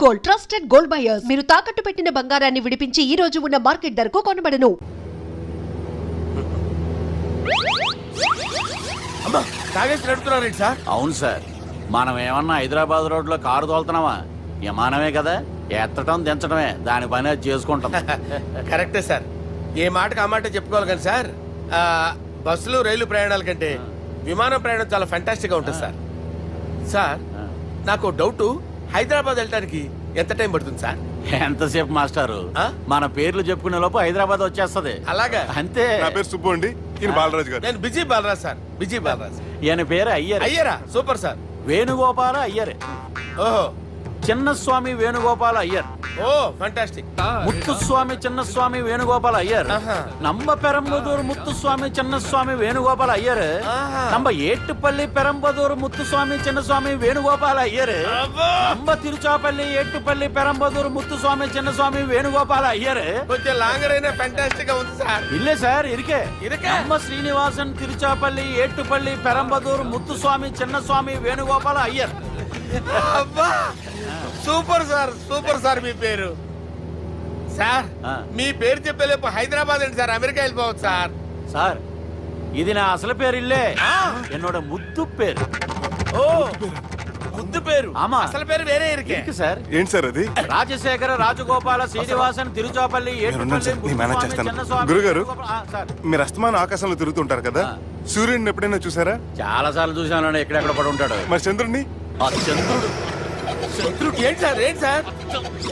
Gold, trusted gold buyers. మీరు తాకట్టు పెట్టిన బంగారాన్ని విడిపించి ఈ రోజు ఉన్న మార్కెట్ ధరకు కొనబడను. అమ్మా తాగేసి నడుపుతున్నారేంటి సార్? అవును సార్, మనం ఏమన్నా హైదరాబాద్ రోడ్లో కారు తోలుతున్నామా? విమానమే కదా, ఎత్తడం దించడమే దాని పని అది చేసుకుంటాం. కరెక్టే సార్, ఏ మాటకు ఆ మాట చెప్పుకోవాలి కానీ సార్, బస్సులు రైలు ప్రయాణాల కంటే విమానం ప్రయాణం చాలా ఫ్యాంటాస్టిక్ గా ఉంటుంది సార్. సార్ నాకు డౌట్, హైదరాబాద్ వెళ్ళడానికి ఎంత టైం పడుతుంది సార్? ఎంతసేపు మాస్టారు, మన పేర్లు చెప్పుకునే లోపు హైదరాబాద్ వచ్చేస్తది. అలాగా? అంతే. నా పేరు సుబ్బు అండి, ఈయన బాలరాజు గారు. నేను B G Balaraj sir, B G Balaraj. ఈయన పేరు అయ్యర్. అయ్యరా? Super sir. వేణుగోపాల అయ్యర్. ఓహో, చిన్నస్వామి వేణుగోపాల అయ్యర్. Oh fantastic. ముత్తుస్వామి చిన్నస్వామి వేణుగోపాల అయ్యర్. நம்ம பெரம்பதூர் முத்துசுவாமி சின்னசுவாமி வேணுகோபால ஐயர். நம்ம ஏட்டுப்பள்ளி பெரம்பதூர் முத்துசுவாமி சின்னசுவாமி வேணுகோபால ஐயர். நம்ம திருச்சாப்பள்ளி ஏட்டுப்பள்ளி பெரம்பதூர் முத்துசுவாமி சின்னசுவாమి వేణుగోపాల ஐயர். కొంచెం లాంగర్ అయినా ఫ్యాంటాస్టిక్ గా ఉంది సార్. இல்ல சார், இருக்கே. நம்ம ஸ்ரீனிவாசன் திருச்சாப்பள்ளி ஏட்டுப்பள்ளி பெரம்பதூர் முத்துசுவாమి చిన్నస్వామి వేణుగోపాల ஐயர். అబ్బా సూపర్ సార్, సూపర్ సార్. మీ పేరు సార్, మీ పేరు చెప్పేలేపు హైదరాబాద్ అండి సార్, అమెరికా వెళ్ళిపోవచ్చు సార్. సార్ ఇది నా అసలు పేరు ఇల్లే, என்னோட ముద్దు పేరు. ఓ ముద్దు పేరు? ఆమా, అసలు పేరు వేరే ఇరికే సార్. ఏంటి సార్ అది? రాజశేఖర రాజగోపాల శ్రీనివాసన్ తిరుచాపల్లి గురుగారు, మీరు అస్తమానం ఆకాశంలో తిరుగుతుంటారు కదా, సూర్యుడిని ఎప్పుడైనా చూసారా? చాలా సార్లు చూసాను, ఎక్కడెక్కడ పడి ఉంటాడు. మరి చంద్రుడిని? ఆ చంద్రుడు. చంద్రుడు ఏంటి సార్? ఏంటి సార్?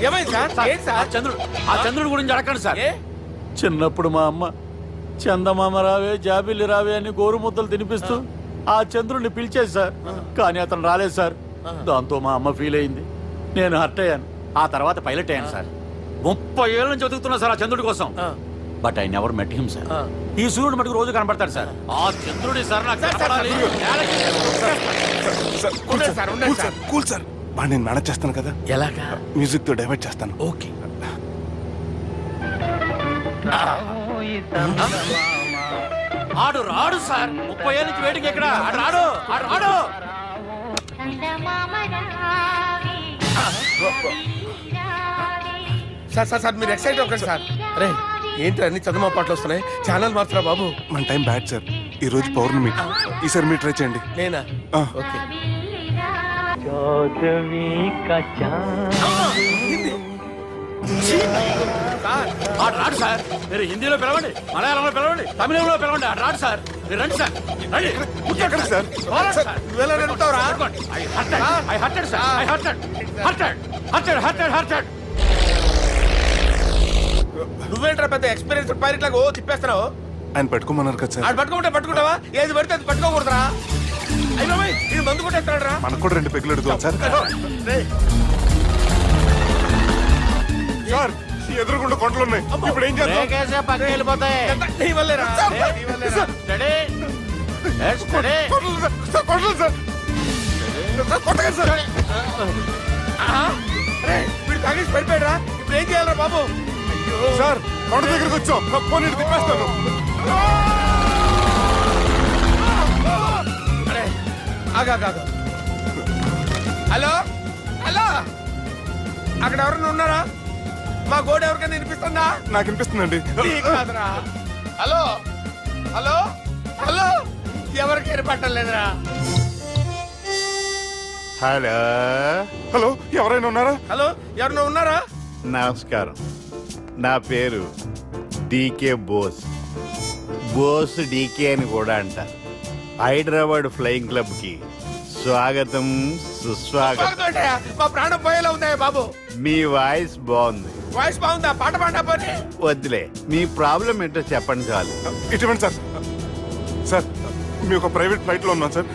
ఏమైంది సార్? ఏంటి సార్? చంద్రుడు, ఆ చంద్రుడు గురించి అడగండి సార్. చిన్నప్పుడు మా అమ్మ చందమామ రావే జాబిల్లి రావే అని గోరుముద్దలు తినిపిస్తూ ఆ చంద్రుడిని పిలిచేది సార్, కానీ అతను రాలేదు సార్. దాంతో మా అమ్మ ఫీల్ అయింది, నేను హర్ట్ అయ్యాను. ఆ తర్వాత పైలట్ అయ్యాను సార్. 30 ఏళ్ళ నుంచి వెతుకుతున్నా సార్ ఆ చంద్రుడి కోసం, but I never met him sir. ఈ సూర్యుడు మటుకు రోజు కనబడతాడు సార్. ఆ చంద్రుడి సార్ నాకు కూల్ సార్, బాగా నేను మేనేజ్ చేస్తాను కదా. ఎలాగా? మ్యూజిక్ తో డైవర్ట్ చేస్తాను. ఓకే. ఆడు రాడు సార్, 30 ఏళ్ళ నుంచి వెయిటింగ్ ఎక్కడ. ఆడు రాడు, ఆడు రాడు. సార్ సార్ సార్, మీరు ఎక్సైట్ అవ్వకండి సార్. అరే ఏంటి అన్ని చదువు పాటలు వస్తున్నాయి, ఛానల్ మార్చరా బాబు. మన టైం బ్యాడ్ సార్, ఈ రోజు పౌర్ణమి. ఈసారి మీరు ట్రై చేయండి. నేనా? ఓకే. ఆడు రాడు సార్, మీరు హిందీలో పిలవండి, మలయాళంలో పిలవండి, తమిళంలో పిలవండి. ఆడు రాడు సార్, మీరు రండి సార్. ఎక్కడ సార్? నువ్వేంట్రా పెద్ద ఎక్స్పీరియన్స్ పైరెట్ లాగా ఓ తిప్పేస్తున్నావు? ఆయన పట్టుకోమన్నారు కదా సార్. ఆడు పట్టుకుంటే పట్టుకుంటావా? ఏది పడితే అది పట్టుకోకూడదురా. అయ్యో ఇది మందు కొట్టేస్తాడు రా. మనకు కూడా 2 పెగ్గులు అడుగుతాం సార్. సార్ ఎదురుకుండా కొండలు ఉన్నాయి, ఇప్పుడు ఏం చేద్దాం? పక్కకి వెళ్ళిపోతాయి. నీ వల్లేరా? వీడు తాగేసి పడిపోయాడు రా. ఇప్పుడు ఏం చేయాలరా బాబు? సార్ కొండ దగ్గరికి వచ్చాం, పోనీ తిప్పేస్తాను. ఆగా. హలో హలో, అక్కడ ఎవరైనా ఉన్నారా? మా గోడ ఎవరికైనా వినిపిస్తుందా? నాకు వినిపిస్తుందండి. కాదురా. హలో హలో హలో, ఎవరికి ఏర్పట్టలేదురా. హలో హలో, ఎవరైనా ఉన్నారా? హలో, ఎవరైనా ఉన్నారా? నమస్కారం, నా పేరు డీకే బోస్. బోస్ డీకే అని కూడా అంటారు. హైదరాబాద్ ఫ్లయింగ్ క్లబ్ కి స్వాగతం సుస్వాగతం. మా ప్రాణం పోయేలా ఉన్నాయా బాబు? మీ వాయిస్ బాగుంది. వాయిస్ బాగుందా? పాట పాడా పోనీ. వద్దులే, మీ ప్రాబ్లం ఏంటో చెప్పండి చాలు. ఇటువంటి సార్, సార్ మీ ఒక ప్రైవేట్ ఫ్లైట్ లో ఉన్నాం సార్,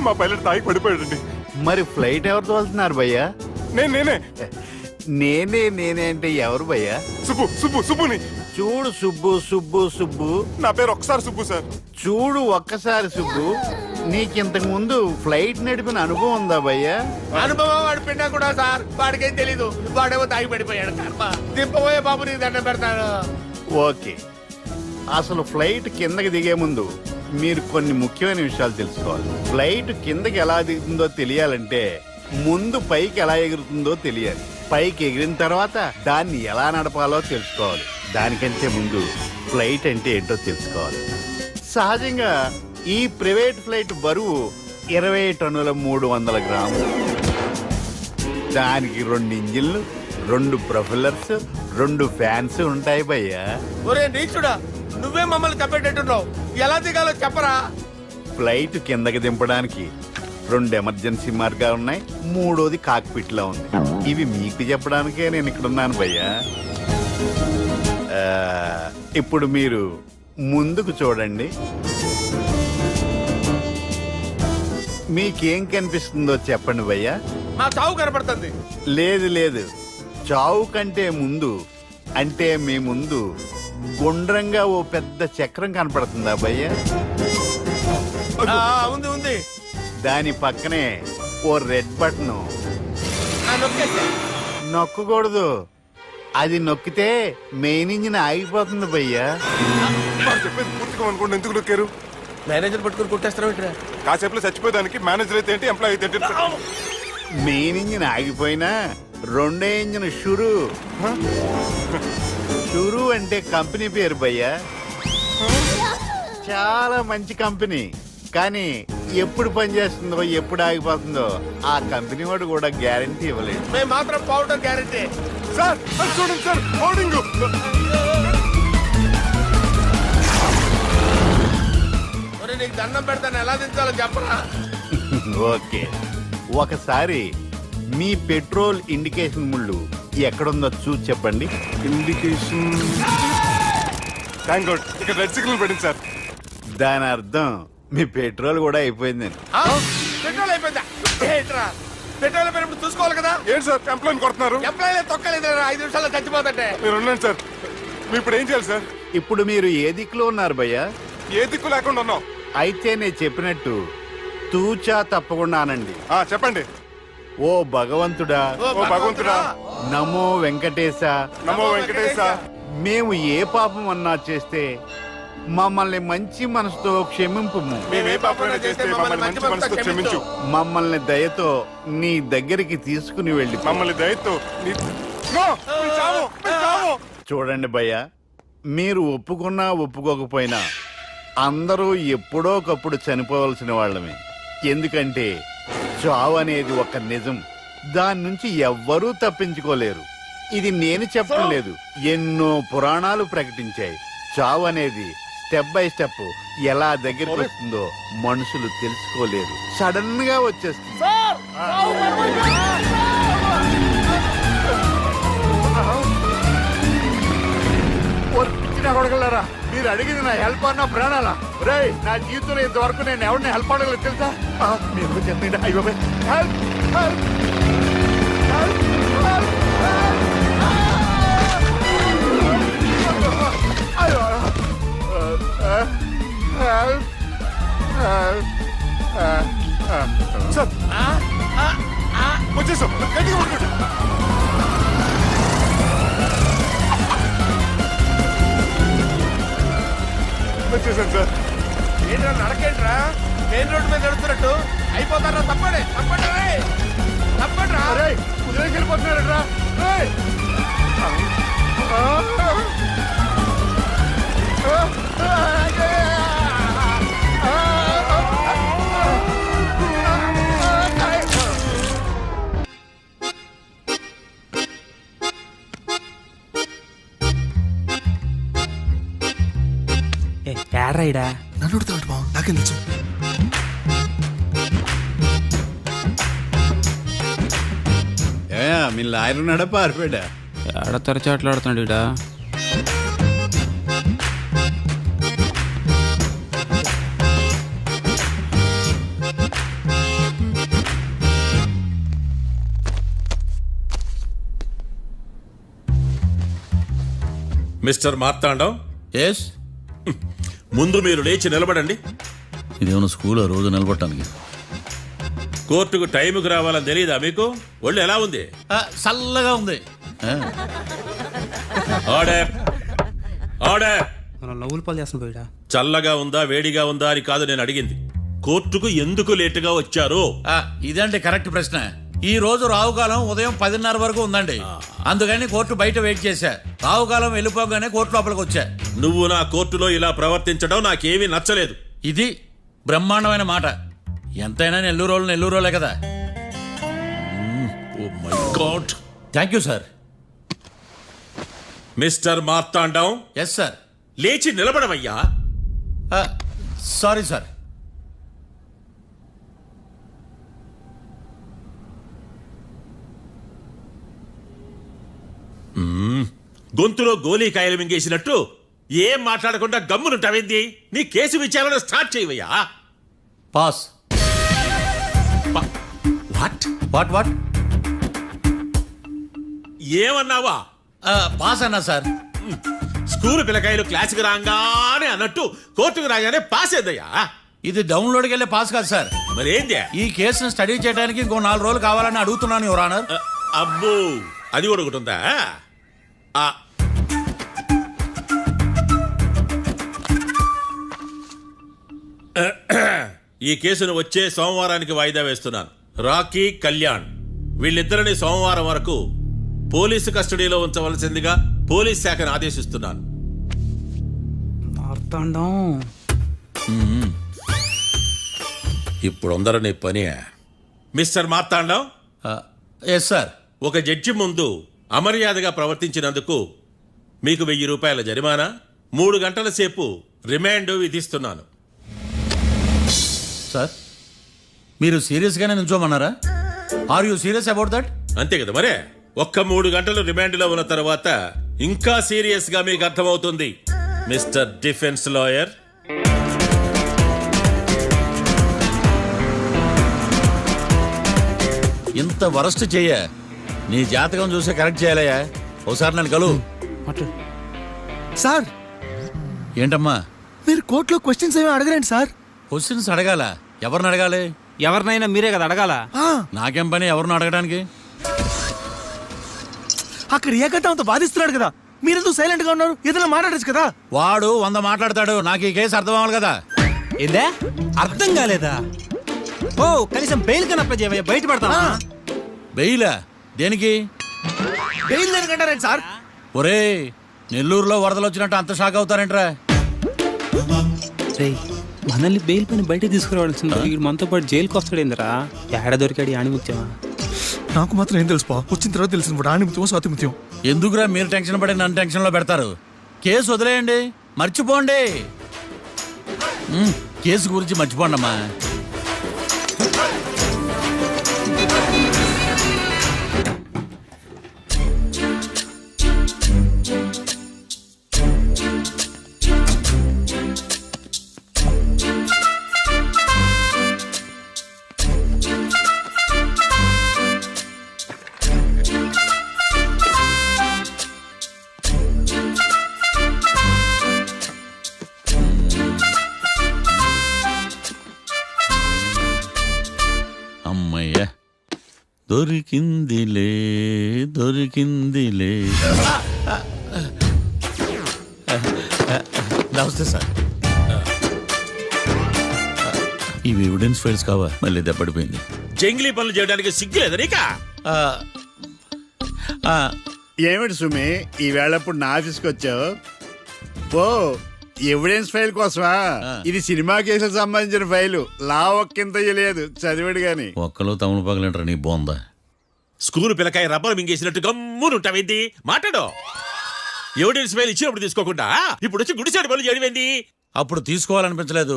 మా పైలట్ తాగి పడిపోయాడండి. మరి ఫ్లైట్ ఎవరితో వెళ్తున్నారు భయ్యా? నేనే నేనే అంటే ఎవరు భయ్యా? సుబ్బుని. చూడు సుబ్బు సుబ్బు సుబ్బు, నా పేరు ఒకసారి సుబ్బు సార్. చూడు ఒక్కసారి సుబ్బు, నీకింతకు ముందు ఫ్లైట్ నడిపిన అనుభవం ఉందా భయ్యా? అనుభవం వాడు పిన్నా కూడా సార్, వాడికేం తెలీదు. వాడేమో తాగి పడిపోయాడు. దింపబోయే బాబు నీ దండం పెడతాను. ఓకే, అసలు ఫ్లైట్ కిందకి దిగే ముందు మీరు కొన్ని ముఖ్యమైన విషయాలు తెలుసుకోవాలి. ఫ్లైట్ కిందకి ఎలా దిగుతుందో తెలియాలంటే ముందు పైకి ఎలా ఎగురుతుందో తెలియాలి, పైకి ఎగిరిన తర్వాత దాన్ని ఎలా నడపాలో తెలుసుకోవాలి. దానికంటే ముందు ఫ్లైట్ అంటే ఏంటో తెలుసుకోవాలి. సహజంగా ఈ ప్రైవేట్ ఫ్లైట్ బరువు 20 టన్నుల 300 గ్రాములు. దానికి 2 ఇంజిన్లు, 2 ప్రొఫెల్లర్స్, 2 ఫ్యాన్స్ ఉంటాయి భయ్యా. ఒరే నీచుడా, నువ్వే మమ్మల్ని తప్పేటట్టున్నావు. ఎలా దిగాలో చెప్పరా? ఫ్లైట్ కిందకి దింపడానికి 2 ఎమర్జెన్సీ మార్గాలు ఉన్నాయి, 3వది కాక్పిట్ లో ఉంది. ఇవి మీకు చెప్పడానికే నేను ఇక్కడ ఉన్నాను భయ్యా. ఇప్పుడు మీరు ముందుకు చూడండి. మీకేం కనిపిస్తుందో చెప్పండి భయ్యా. మా చావు కనపడుతుంది. లేదు లేదు, చావు కంటే ముందు అంటే మీ ముందు గుండ్రంగా ఓ పెద్ద చక్రం కనపడుతుందా భయ్యా? ఉంది ఉంది. దాని పక్కనే ఓ రెడ్ బటన్. నొక్కేసా. నొక్కకూడదు, అది నొక్కితే మెయిన్ ఇంజిన్ ఆగిపోతుంది భయ్యా. వాడు చెప్పేది పూర్తిగా అనుకోండి, ఎందుకు నొక్కారు? మేనేజర్ పట్టుకుని కొట్టేస్తారా? కాసేపులో చచ్చిపోయేదానికి మేనేజర్ అయితే ఏంటి, ఎంప్లాయ్ అయితే ఏంటి? మెయిన్ ఇంజిన్ ఆగిపోయినా రెండో ఇంజిన్ షురు. షురు అంటే కంపెనీ పేరు భయ్యా. చాలా మంచి కంపెనీ, కానీ ఎప్పుడు పనిచేస్తుందో ఎప్పుడు ఆగిపోతుందో ఆ కంపెనీ వాడు కూడా గ్యారంటీ ఇవ్వలేదు. మేము మాత్రం పోవడం గ్యారంటీ. సార్ అది చూడండి సార్, హోర్డింగ్. ఒరే నీకు దండం పెడతాను, ఎలా దించాలో చెప్పరా? ఓకే, ఒకసారి మీ పెట్రోల్ ఇండికేషన్ ముళ్ళు ఎక్కడుందో చూసి చెప్పండి. ఇండికేషన్. థ్యాంక్ గాడ్, ఇక్కడ రెడ్ సిగ్నల్ పెట్టింది సార్. దాని అర్థం మీ పెట్రోల్ కూడా అయిపోయిందని. ఆ? పెట్రోల్ అయిపోయిందా? ఏంట్రా, పెట్రోల్ అయిపోయినప్పుడు చూసుకోవాలి కదా. ఏంటి సార్ ఎంప్లాయ్ కొడుతున్నారు? ఎంప్లాయీ తొక్కలేదు, 5 నిమిషాల్లో చచ్చిపోతుంటే. మీరు ఉండండి సార్, మీరు ఇప్పుడు ఏం చేయాలి సార్? ఇప్పుడు మీరు ఏ దిక్కులో ఉన్నారు భయ్యా? ఏ దిక్కు లేకుండా ఉన్నాం. అయితే నేను చెప్పినట్టు తూచా తప్పకుండా అనండి. చెప్పండి. ఓ భగవంతుడా, ఓ భగవంతుడా, నమో వెంకటేశ, నమో వెంకటేశ. మేము ఏ పాపం అన్నా చేస్తే మమ్మల్ని మంచి మనసుతో క్షమింపు. మేమే పాపమైనా చేస్తే మమ్మల్ని మంచి మనసుతో క్షమించు. మమ్మల్ని దయతో నీ దగ్గరికి తీసుకుని వెళ్ళి. మమ్మల్ని దయతో నో, మీ చావు, మీ చావు. చూడండి భయ్య, మీరు ఒప్పుకున్నా ఒప్పుకోకపోయినా అందరూ ఎప్పుడో ఒకప్పుడు చనిపోవలసిన వాళ్ళమే. ఎందుకంటే చావు అనేది ఒక నిజం, దాని నుంచి ఎవ్వరూ తప్పించుకోలేరు. ఇది నేను చెప్పడం లేదు, ఎన్నో పురాణాలు ప్రకటించాయి. చావు అనేది స్టెప్ బై స్టెప్ ఎలా దగ్గరికి వస్తుందో మనుషులు తెలుసుకోలేరు, సడన్ గా వచ్చేస్తుంది. కొడగలరా, మీరు అడిగింది నా హెల్ప్ అన్న ప్రాణాలా? రే, నా జీవితంలో ఇంతవరకు నేను ఎవరిని హెల్ప్ అడగలేదు తెలుసా? మీరు చెప్పండి. అయ్యో హెల్ప్, హెల్ప్, హెల్ప్, సార్ వచ్చేసాం, గట్టిగా పట్టుకోండి. వచ్చేసాను సార్. ఏంట్రా నడకేంట్రా, మెయిన్ రోడ్డు మీద నడుస్తున్నట్టు అయిపోతారా? తప్పండి తప్పండి రే, తప్పండి రా. కుదిరేకి వెళ్ళిపోతున్నారా? ఏడ్రాయిడా నన్ను అడుగుతాడు బావ, నాకేం తెలుసు? మీ లాయర్ ఉన్నాడా పారిపోయాడా? ఏడ తెరచాట్లాడుతున్నాడు ఇడా. మిస్టర్ మార్తాండం, ఎస్, ముందు మీరు లేచి నిలబడండి. ఇదేమన్నా స్కూల్ రోజు నిలబడటానికి? కోర్టుకు టైంకి రావాలని తెలియదా మీకు? ఒళ్ళు ఎలా ఉంది? చల్లగా ఉంది. Order, order. మనం నవ్వులు పాలు చేస్తున్నాం పోయిడా. చల్లగా ఉందా వేడిగా ఉందా అని కాదు నేను అడిగింది, కోర్టుకు ఎందుకు లేటుగా వచ్చారు? ఇదంటే కరెక్ట్ ప్రశ్న. ఈ రోజు రావుకాలం ఉదయం 10:30 వరకు ఉందండి. అందుకని కోర్టు బయట వెయిట్ చేశా. రావుకాలం వెళ్ళిపోగానే కోర్టు లోపలికి వచ్చా. నువ్వు నా కోర్టులో ఇలా ప్రవర్తించడం నాకేమీ నచ్చలేదు. ఇది బ్రహ్మాండమైన మాట. ఎంతైనా నెల్లూరోలే కదా. Oh my god. Thank you sir. Mister Marthandam, yes sir. లేచి నిలబడవయ్యా. Sorry sir. గొంతులో గోలీకాయలు మింగేసినట్టు ఏం మాట్లాడకుండా గమ్మునుంటావేంది? నీ కేసు విచారణ స్టార్ట్ చేయవయ్యా. పాస్. వాట్? వాట్ ఏమన్నావా? పాస్ అన్నా సార్. స్కూల్ పిల్లకాయలు క్లాసుకి రాగానే అన్నట్టు కోర్టుకు రాగానే పాస్ ఏదయ్యా? ఇది డౌన్లోడ్కి వెళ్ళే పాస్ కాదు సార్. మరేంది? ఈ కేసును స్టడీ చేయడానికి ఇంకో 4 రోజులు కావాలని అడుగుతున్నాను యువర్ ఆనర్. అబ్బో, అది కూడా ఒకటి ఉందా? ఈ కేసును వచ్చే సోమవారానికి వాయిదా వేస్తున్నాను. రాకీ, కళ్యాణ్ వీళ్ళిద్దరిని సోమవారం వరకు పోలీసు కస్టడీలో ఉంచవలసిందిగా పోలీస్ శాఖను ఆదేశిస్తున్నాను. మార్తాండం. ఇప్పుడు అందరూ పని. Mister Marthandam, yes sir. ఒక జడ్జి ముందు అమర్యాదగా ప్రవర్తించినందుకు మీకు 1000 రూపాయల జరిమానా, 3 గంటల సేపు రిమాండ్ విధిస్తున్నాను. సార్, మీరు సీరియస్గానే నిల్చోమన్నారా? Are you serious about that? అంతే కదా మరే. ఒక్క 3 గంటలు రిమాండ్లో ఉన్న తర్వాత ఇంకా సీరియస్ గా మీకు అర్థమవుతుంది మిస్టర్ డిఫెన్స్ లాయర్. ఇంత వరస్ట్ చెయ్య నీ జాతకం చూసి కరెక్ట్ చేయాలయ్యా. ఒకసారి నన్ను కలువు. సార్, ఏంటమ్మా మీరు కోర్టులో క్వశ్చన్స్ ఏమి అడగరండి సార్. క్వశ్చన్స్ అడగాల? ఎవరిని అడగాలి? ఎవరినైనా మీరే కదా అడగాల. నాకేం పని ఎవరిని అడగడానికి? అక్కడ ఏకతాంతో బాధిస్తున్నాడు కదా, మీరెందుకు సైలెంట్ గా ఉన్నారు? ఏదైనా మాట్లాడచ్చు కదా. వాడు 100 మాట్లాడతాడు. నాకు ఈ కేసు అర్థం అవ్వాలి కదా. ఏందే అర్థం కాలేదా? ఓ కనీసం బెయిల్ కన్నా అప్లై చేయవయ్యా, బయట పడతా. బెయిలా? దేనికి? బెయిల్ దేనికంటారండి సార్? ఒరే, నెల్లూరులో వరదలు వచ్చినట్టు అంత షాక్ అవుతారేంట్రా? మనల్ని బెయిల్ పైన బయట తీసుకురావాల్సింది. వీడు మనతో పాటు జైలుకి వస్తాడేందిరా? ఏడ దొరికాడు ఆణిముత్యమా? నాకు మాత్రం ఏం తెలుసు, వచ్చిన తర్వాత తెలిసింది ఆణిముత్యం స్వాతిముత్యం. ఎందుకురా మీరు టెన్షన్ పడి నన్ను టెన్షన్ లో పెడతారు? కేసు వదిలేయండి, మర్చిపోండి. కేసు గురించి మర్చిపోండి అమ్మా. అమ్మయ్య, దొరికిందిలే దొరికిందిలే. నమస్తే సార్. ఇవి ఎవిడెన్స్ ఫైల్స్ కావా? మళ్ళీ దెబ్బడిపోయింది. జంగిలీ పనులు చేయడానికి సిగ్గులేదు నీకా? ఏమిటి సుమి, ఈ వేళప్పుడు నా ఆఫీస్కి వచ్చావు? ఓ, ఎవిడెన్స్ ఫైల్ కోసమా? ఇది సినిమా కేసులకు సంబంధించిన ఫైలు. లా ఒక్కింత లేదు, చదివాడు గాని. ఒక్కలో తమను పగలంటారా నీ బోందా? School పిల్లకాయ rubber మింగేసినట్టు గమ్మునుంటావేంది? మాట్లాడు. ఎవిడెన్స్ ఫైల్ ఇచ్చినప్పుడు తీసుకోకుండా ఇప్పుడు వచ్చి గుడిసాడు పనులు చేయడమేంది? అప్పుడు తీసుకోవాలనిపించలేదు,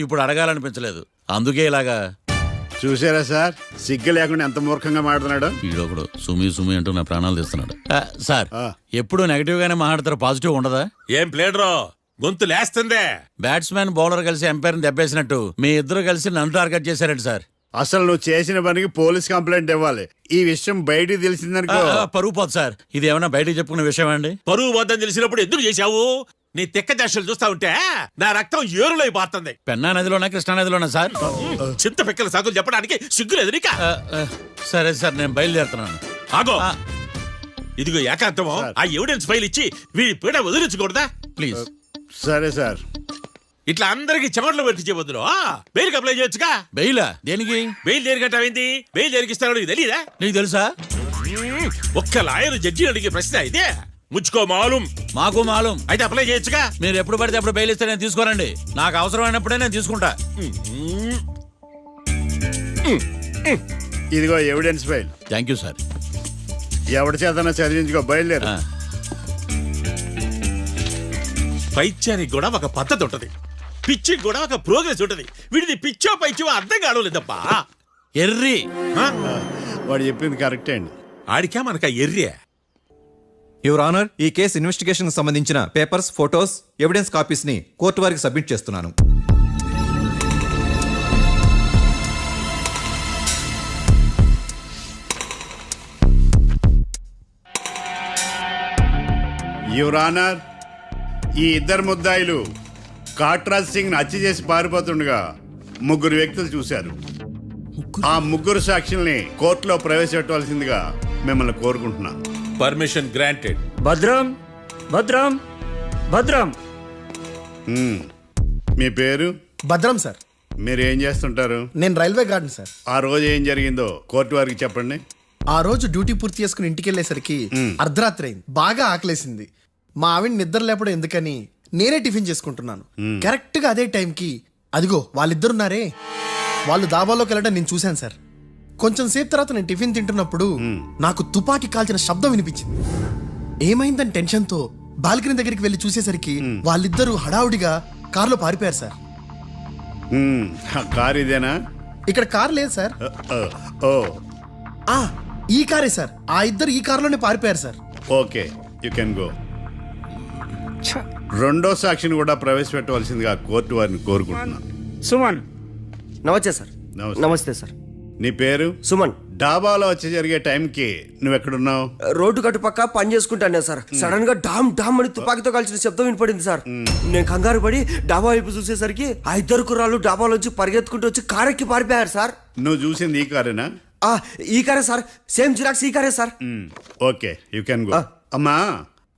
ఇప్పుడు అడగాలనిపించలేదు. అందుకే ఇలాగా. చూసారా సార్, సిగ్గు లేకుండా ఎంత మూర్ఖంగా మాట్లాడుతున్నాడు. ఈడొకడు సుమి సుమి అంటూ నా ప్రాణాలు తీస్తున్నాడు. సార్, ఆ. ఎప్పుడు నెగటివ్ గానే మాట్లాడతారు, పాజిటివ్ ఉండదా? ఏం ప్లేడరో గొంతు లేస్తుందే. బ్యాట్స్మెన్ బౌలర్ కలిసి ఎంపైర్ దెబ్బేసినట్టు మీ ఇద్దరు కలిసి నన్ను టార్గెట్ చేశారండి సార్. అసలు నువ్వు చేసిన పనికి పోలీస్ కంప్లైంట్ ఇవ్వాలి. ఈ విషయం బయటికి తెలిసిందనుకో పరువు పోదు సార్. ఇది ఏమైనా బయటకు చెప్పుకునే విషయం అండి? పరువు వద్దని తెలిసినప్పుడు ఎందుకు చేశావు? నీ తెక్క దశలు చూస్తా ఉంటే నా రక్తం ఏరులో పారుతుంది. పెన్నా నదిలోనా కృష్ణా నదిలోనా సార్? చింత పిక్కల సాకులు చెప్పడానికి సిగ్గులేదు నీకా? సరే సార్, నేను బయలుదేరుతున్నాను. ఆగో, ఇదిగో ఏకాంతమో ఆ ఎవిడెన్స్ ఫైల్ ఇచ్చి వీడి పీడ వదిలించకూడదా? ప్లీజ్. సరే సార్, ఇట్లా అందరికి చెమటలు పెట్టించే బదులు బెయిల్కి అప్లై చేయొచ్చుగా. బెయిలా దేనికి? బెయిల్ దేనికంటావేంది? బెయిల్ దేనికి ఇస్తారో నీకు తెలియదా? నీకు తెలుసా? ఒక్క లాయర్ జడ్జి అడిగే ప్రశ్న ఇదే. ముచ్చుకో మాలూం. మాకు మాలం. అయితే అప్లై చేయొచ్చుగా. మీరు ఎప్పుడు పడితే అప్పుడు బెయిల్ ఇస్తే నేను తీసుకోనండి. నాకు అవసరమైనప్పుడే నేను తీసుకుంటా. ఇదిగో evidence file. Thank you sir. ఎవరి చేతనా చదివించుకో, బయలుదేరు. పైత్యానికి కూడా ఒక పద్ధతి ఉంటది, పిచ్చికి కూడా ఒక ప్రోగ్రెస్ ఉంటది. వీడిది పిచ్చో పైచో అర్థం కావలేదప్పా. ఎర్రి వాడు చెప్పింది కరెక్టే అండి. ఆడికా మనక ఎర్రే. యువర్ ఆనర్, ఈ కేసు ఇన్వెస్టిగేషన్ సంబంధించిన పేపర్స్, ఫోటోస్, ఎవిడెన్స్ కాపీస్ ని కోర్టు వారికి సబ్మిట్ చేస్తున్నాను. యువర్ ఆనర్, ఈ ఇద్దరు ముద్దాయిలు కాట్రాజ్ సింగ్ హత్య చేసి పారిపోతుండగా ముగ్గురు వ్యక్తులు చూశారు. ఆ ముగ్గురు సాక్షుల్ని కోర్టులో ప్రవేశపెట్టవలసిందిగా మిమ్మల్ని కోరుకుంటున్నాను. Permission granted. భద్రం భద్రం భద్రం. మీ పేరు? భద్రం సార్. మీరు ఏం చేస్తుంటారు? నేను రైల్వే గార్డెన్ సార్. ఆ రోజు ఏం జరిగిందో కోర్టు వారికి చెప్పండి. ఆ రోజు డ్యూటీ పూర్తి చేసుకుని ఇంటికి వెళ్ళేసరికి అర్ధరాత్రి అయింది. బాగా ఆకలేసింది. మా ఆవిడ నిద్ర లేపడం ఎందుకని నేనే టిఫిన్ చేసుకుంటున్నాను. కరెక్ట్ గా అదే టైంకి అదిగో వాళ్ళిద్దరున్నారే, వాళ్ళు దాబాలోకి వెళ్ళడం నేను చూశాను సార్. కొంచెం సేపు తర్వాత నేను టిఫిన్ తింటున్నప్పుడు నాకు తుపాకీ కాల్చిన శబ్దం వినిపించింది. ఏమైందని టెన్షన్తో బాల్కనీ దగ్గరికి వెళ్ళి చూసేసరికి వాళ్ళిద్దరూ హడావుడిగా కారులో పారిపోయారు సార్. కారు ఇదేనా? ఇక్కడ కార్ లేదు సార్. ఓ ఈ కారే సార్. ఆ ఇద్దరు ఈ కారులోనే పారిపోయారు sir. Okay, you can go. రెండో సాక్షిని కూడా ప్రవేశపెట్టవలసిందిగా కోర్టు వారిని కోరుకుంటున్నాను. సుమన్. నమస్తే సార్. నమస్తే సార్. నీ పేరు? సుమన్. డాబాలో వచ్చి జరిగే టైంకి నువ్వెక్కడున్నావు? రోడ్డు కట్టు పక్క పని చేసుకుంటానే సార్. సడన్ గా డామ్ డామ్ అని తుపాకీతో కాల్చిన శబ్దం వినపడింది సార్. నేను కంగారు పడి డాబా వైపు చూసేసరికి ఆ ఇద్దరు కుర్రాళ్ళు డాబాలోంచి పరిగెత్తుకుంటూ వచ్చి కారెక్కి పారిపోయారు సార్. నువ్వు చూసింది ఈ కారేనా? ఈ కారే సార్. సేమ్ జిరాక్స్ ఈ కారే sir. Okay, you can go. అమ్మా,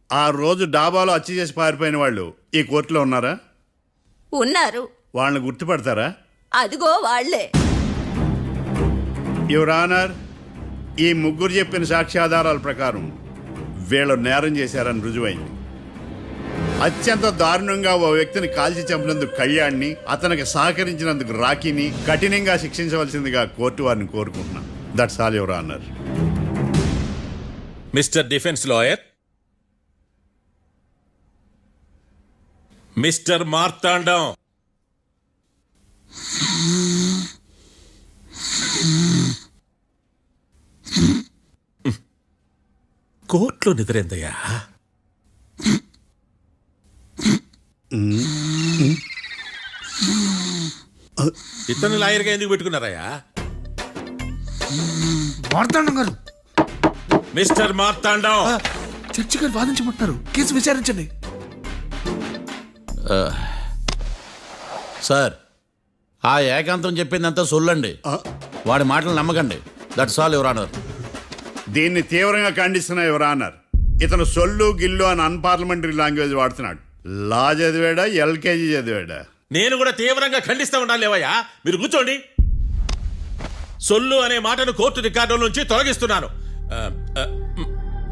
ఆ రోజు డాబాలో హత్య చేసి పారిపోయిన వాళ్ళు ఈ కోర్టులో ఉన్నారా? ఉన్నారు. వాళ్ళని గుర్తుపడతారా? అదిగో వాళ్లే. యువర్ ఆనర్, ఈ ముగ్గురు చెప్పిన సాక్ష్యాధారాల ప్రకారం వీళ్ళు నేరం చేశారని రుజువైంది. అత్యంత దారుణంగా ఓ వ్యక్తిని కాల్చి చంపినందుకు కళ్యాణ్ని, అతనికి సహకరించినందుకు రాకీని కఠినంగా శిక్షించవలసిందిగా కోర్టు వారిని కోరుకుంటున్నాను. That's all your honour. Mister defence lawyer, mister Marthandam, కోర్టులో నిద్రేందయ్యా? ఇతను లాయర్గా ఎందుకు పెట్టుకున్నారయ్యా? మార్తాండం గారు. మిస్టర్ మార్తాండం, చర్చి గారు వాదించమంటున్నారు. కేసు విచారించండి. సార్, ఆ ఏకాంతం చెప్పిందంతా సొల్లండి. వాడి మాటలు నమ్మకండి. That's all your honour. దీన్ని తీవ్రంగా ఖండిస్తున్నా యువర్ ఆనర్. ఇతను సొల్లు గిల్లు అని అన్పార్లమెంటరీ లాంగ్వేజ్ వాడుతున్నాడు. లా చదివాడా, ఎల్కేజీ చదివాడా? నేను కూడా తీవ్రంగా ఖండిస్తా ఉండాలి. లేవయ్యా, మీరు కూర్చోండి. సొల్లు అనే మాటను కోర్టు రికార్డుల నుంచి తొలగిస్తున్నాను.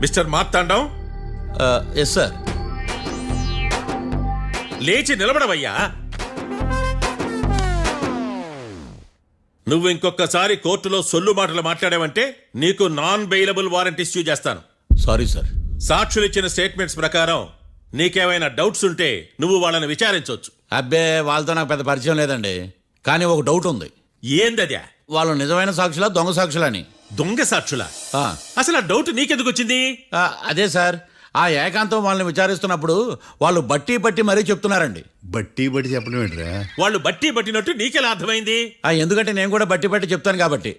Mister Marthandam, yes sir. లేచి నిలబడవయ్యా. నువ్వు ఇంకొకసారి కోర్టులో సొల్లు మాటలు మాట్లాడావంటే నీకు నాన్ బెయిలబుల్ వారెంట్ ఇష్యూ చేస్తాను. Sorry sir. సాక్షులు ఇచ్చిన స్టేట్మెంట్స్ ప్రకారం నీకేమైనా డౌట్స్ ఉంటే నువ్వు వాళ్ళని విచారించవచ్చు. అబ్బే, వాళ్ళతో నాకు పెద్ద పరిచయం లేదండి. కానీ ఒక డౌట్ ఉంది. ఏందద్యా? వాళ్ళు నిజమైన సాక్షులా, దొంగ సాక్షులని? దొంగ సాక్షులా? అసలు ఆ డౌట్ నీకెందుకు వచ్చింది? అదే సార్, ఆ ఏకాంతం వాళ్ళని విచారిస్తున్నప్పుడు వాళ్ళు బట్టి పట్టి మరీ చెప్తున్నారండి. బట్టి బట్టి చెప్పడం ఏంట్రా? వాళ్ళు బట్టి పట్టినట్టు నీకెలా అర్థమైంది? ఎందుకంటే నేను కూడా బట్టి పట్టి చెప్తాను కాబట్టి.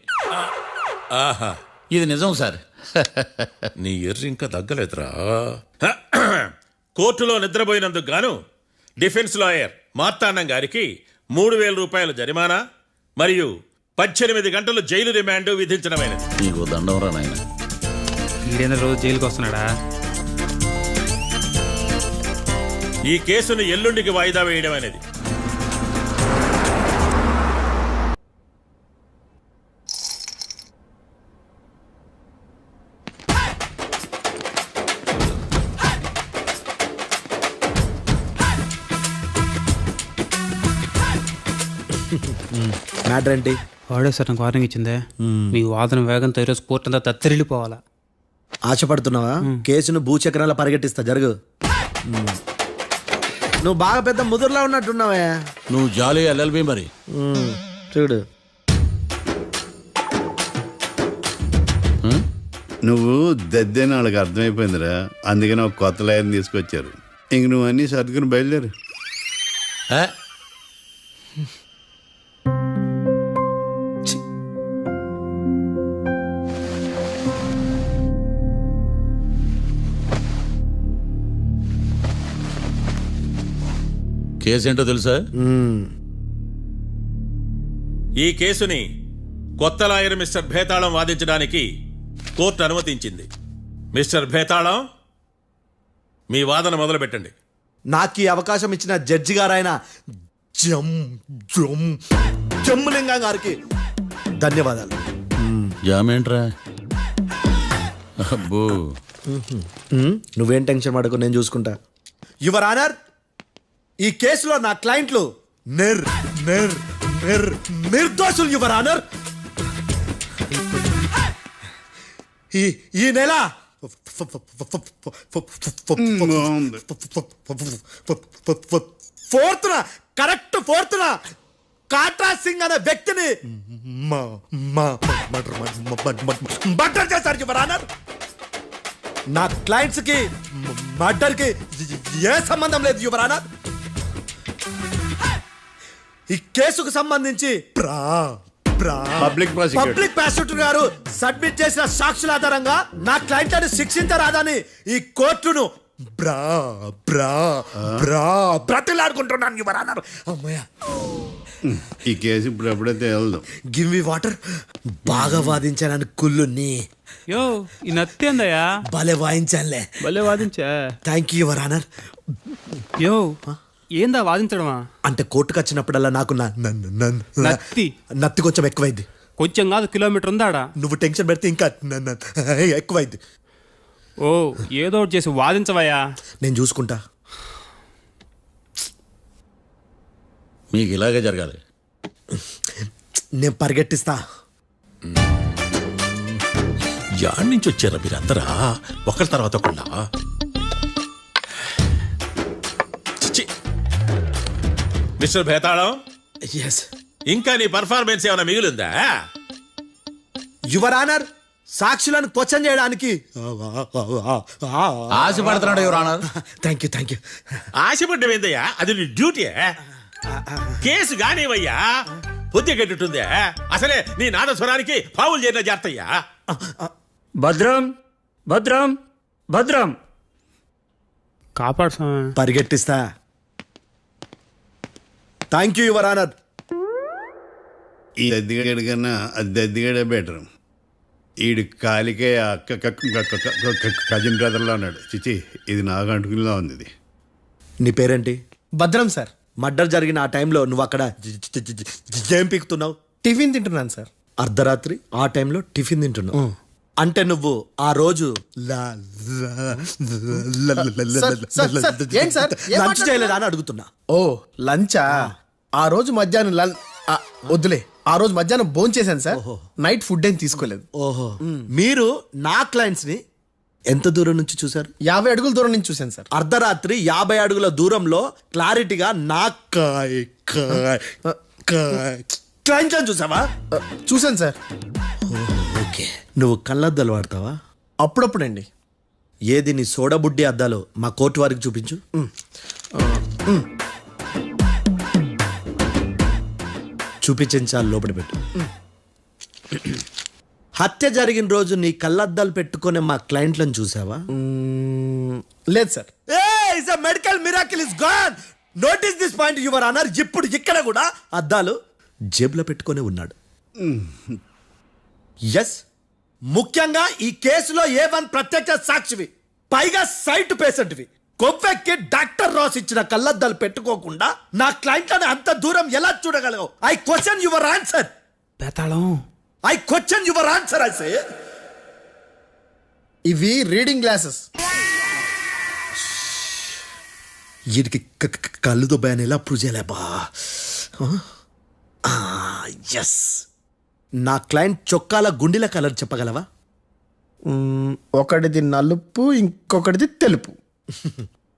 ఆహా, ఇది నిజం సార్. నీ ఎర్రి ఇంకా తగ్గలేదురా. కోర్టులో నిద్రపోయినందుకు గాను డిఫెన్స్ లాయర్ మార్తాండం గారికి 3,000 రూపాయల జరిమానా మరియు 18 గంటలు జైలు రిమాండ్ విధించడమైనది. నీకు దండం రా నాయన. ఈడేనా రోజు జైలుకి వస్తున్నాడా? ఈ కేసును ఎల్లుండికి వాయిదా వేయడం అనేది. మ్యాటర్ ఏంటి? వాడే సార్ నాకు వార్నింగ్ ఇచ్చిందే, మీ వాదన వేగంతో ఈరోజు కోర్టు అంతా తత్తరిల్లిపోవాలా. ఆశపడుతున్నావా? కేసును భూచక్రాల పరిగెట్టిస్తా, జరుగు. నువ్వు బాగా పెద్ద ముదురులా ఉన్నట్టున్నావే. నువ్వు జాలి ఎల్ఎల్బి మరి. చూడు, నువ్వు దద్దని వాళ్ళకి అర్థమైపోయిందిరా, అందుకని ఒక కొత్త లాయర్ని తీసుకొచ్చారు. ఇంక నువ్వు అన్నీ సర్దుకుని బయలుదేరు. ఏ? కేసేంటో తెలుసా? ఈ కేసుని కొత్త లాయర్ మిస్టర్ భేతాళం వాదించడానికి కోర్టు అనుమతించింది. మిస్టర్ భేతాళం, మీ వాదన మొదలు పెట్టండి. నాకు ఈ అవకాశం ఇచ్చిన జడ్జి గారైన జమ్ములింగం గారికి ధన్యవాదాలు. జామేంట్రా? అబ్బో, నువ్వేం టెన్షన్ పడకు, నేను చూసుకుంటా. యువర్ ఆనర్, ఈ కేసులో నా క్లయింట్లు నిర్దోషులు యువర్ ఆనర్. ఈ నెల ఫోర్త్న కాట్రా సింగ్ అనే వ్యక్తిని మర్డర్ చేశారు యువర్ ఆనర్. నా క్లయింట్స్ కి మర్డర్ కి ఏ సంబంధం లేదు యువర్ ఆనర్. ఈ కేసుకు సంబంధించి పబ్లిక్ ప్రాసిక్యూటర్ గారు సబ్మిట్ చేసిన సాక్షుల ఆధారంగా నా క్లయింట్లను శిక్షించరాదని ఈ కోర్టును బ్రతిలాడుకుంటున్నాను యువర్ ఆనర్. అమ్మయ్య, ఈ కేసు ఇప్పుడు ఎప్పుడైతే వెళ్దాం. Give me water. బాగా వాదించానని కుళ్ళుని యో ఈ నత్తేందయ్యా, భలే వాయించానులే. భలే వాదించా. Thank you your honour. యో ఏందా వాదించడమా? అంటే కోర్టుకు వచ్చినప్పుడల్లా నాకు నత్తి కొంచెం ఎక్కువైంది. కొంచెం కాదు, కిలోమీటర్ ఉందాడా. నువ్వు టెన్షన్ పెడితే ఇంకా ఎక్కువైంది. ఓ ఏదో ఒకటి చేసి వాదించవయ్యా. నేను చూసుకుంటా. మీకు ఇలాగే జరగాలి. నేను పరిగెట్టిస్తా. యాడ్ నుంచి వచ్చారా మీరందరా ఒకరి తర్వాత ఒకళ్ళ? మిస్టర్ భేతాళం, ఎస్ ఇంకా నీ పర్ఫార్మెన్స్ ఏమైనా మిగిలిందా? యువర్ ఆనర్, సాక్షులను క్వశ్చన్ చేయడానికి ఆశపడుతున్నాడు యువర్ ఆనర్. Thank you. ఆశపడ్డం ఏందయ్యా, అది నీ డ్యూటీ. కేసు గానివయ్యా, బుద్ధి గట్టుందే. అసలే నీ నాదస్వరానికి పావులు చేరిన జాగ్రత్తయ్యా. భద్రం భద్రం భద్రం కాపాడు స్వామి. పరిగెట్టిస్తా. Thank you your honour. ఈ దద్దిగడి కన్నా అది దద్దిగడే బెటర్. ఈడు కాలికే కజిన్ బ్రదర్లో ఉన్నాడు. చిచి, ఇది నాకు అంటుకునిలా ఉంది. ఇది నీ పేరేంటి? భద్రం సార్. మర్డర్ జరిగిన ఆ టైంలో నువ్వు అక్కడ ఏం పీకుతున్నావు? టిఫిన్ తింటున్నాను సార్. అర్ధరాత్రి ఆ టైంలో టిఫిన్ తింటున్నావు అంటే నువ్వు ఆ రోజు లంచ్ చేయలేదా అని అడుగుతున్నా. ఓ లంచా? ఆ రోజు మధ్యాహ్నం వద్దులే, ఆ రోజు మధ్యాహ్నం భోజనం చేశాను సార్. నైట్ ఫుడ్ ఏం తీసుకోలేదు. ఓహో, మీరు నా క్లయింట్స్ ని ఎంత దూరం నుంచి చూసారు? 50 అడుగుల దూరం నుంచి చూశాను సార్. అర్ధరాత్రి 50 అడుగుల దూరంలో క్లారిటీగా నా క్లయింట్ అని చూసావా? చూశాను సార్. ఓకే, నువ్వు కళ్ళద్దాలు వాడతావా? అప్పుడప్పుడండి. ఏది నీ సోడబుడ్డి అద్దాలు మా కోర్టు వారికి చూపించు. చూపించాలి, లోపల పెట్టు. హత్య జరిగిన రోజు నీ కళ్ళద్దాలు పెట్టుకునే మా క్లయింట్లను చూసావా? లేదు sir. Medical miracle is gone. Notice this point your honour. ఇప్పుడు ఇక్కడ కూడా అద్దాలు జేబులో పెట్టుకునే ఉన్నాడు. ఎస్, ముఖ్యంగా ఈ కేసులో A1 ప్రత్యక్ష సాక్షివి, పైగా సైట్ పేషెంట్వి. కొవ్వెక్కి డాక్టర్ రాస్ ఇచ్చిన కళ్ళద్దాలు పెట్టుకోకుండా నా క్లయింట్లని అంత దూరం ఎలా చూడగలవు? I question your answer. Bethalam, I question your answer. I say ఇవి రీడింగ్ గ్లాసెస్. వీటికి కళ్ళు దొబ్బాయని ఎలా ప్రూవ్ చేయలేబా? ఎస్, నా క్లయింట్ చొక్కాల గుండెల కలర్ చెప్పగలవా? ఒకటిది నలుపు, ఇంకొకటిది తెలుపు.